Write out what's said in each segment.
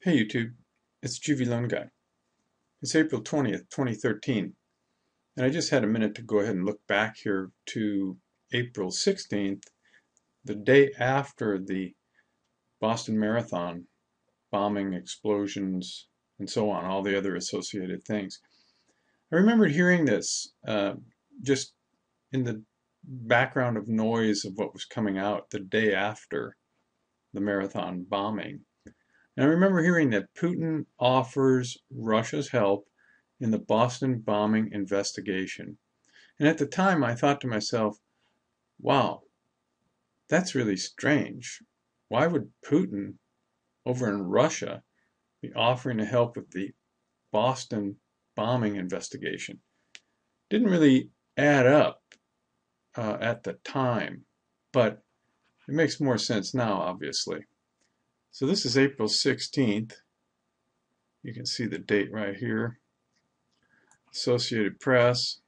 Hey YouTube, it's Juvie Lone Guy. It's April 20th, 2013, and I just had a minute to go ahead and look back here to April 16th, the day after the Boston Marathon bombing, explosions, and so on, all the other associated things. I remembered hearing this just in the background of noise of what was coming out the day after the marathon bombing. And I remember hearing that Putin offers Russia's help in the Boston bombing investigation. And at the time, I thought to myself, wow, that's really strange. Why would Putin over in Russia be offering to help with the Boston bombing investigation? Didn't really add up at the time, but it makes more sense now, obviously. So this is April 16th. You can see the date right here. Associated Press.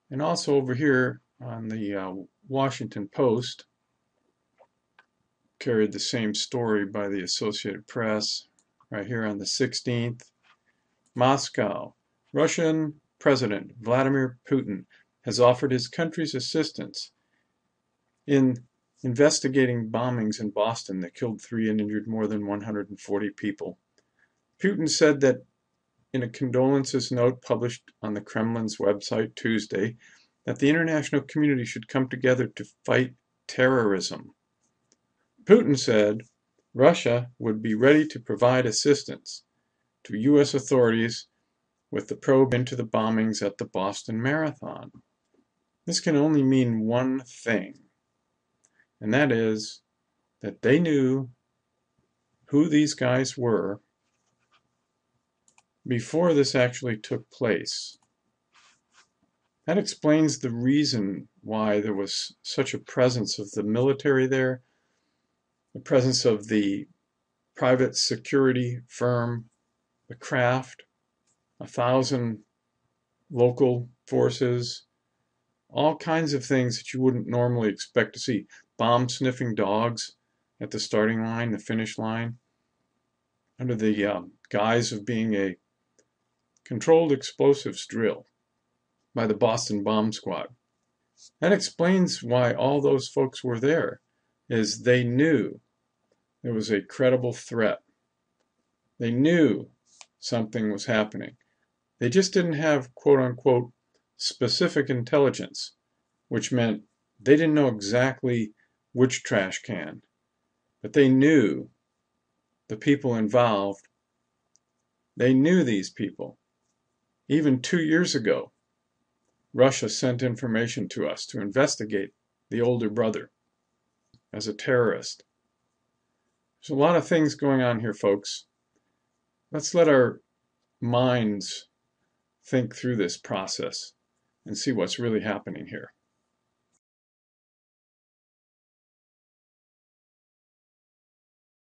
And also over here on the Washington Post, carried the same story by the Associated Press. Right here on the 16th. Moscow. Russian President Vladimir Putin has offered his country's assistance in investigating bombings in Boston that killed 3 and injured more than 140 people. Putin said that in a condolences note published on the Kremlin's website Tuesday that the international community should come together to fight terrorism. Putin said Russia would be ready to provide assistance to U.S. authorities with the probe into the bombings at the Boston Marathon. This can only mean one thing, and that is that they knew who these guys were before this actually took place. That explains the reason why there was such a presence of the military there, the presence of the private security firm, the Kraft, 1,000 local forces, all kinds of things that you wouldn't normally expect to see. Bomb-sniffing dogs at the starting line, the finish line, under the guise of being a controlled explosives drill by the Boston Bomb Squad. That explains why all those folks were there, is they knew there was a credible threat. They knew something was happening. They just didn't have quote-unquote specific intelligence, which meant they didn't know exactly which trash can, but they knew the people involved. They knew these people. Even 2 years ago, Russia sent information to us to investigate the older brother as a terrorist. There's a lot of things going on here, folks. Let's let our minds think through this process and see what's really happening here.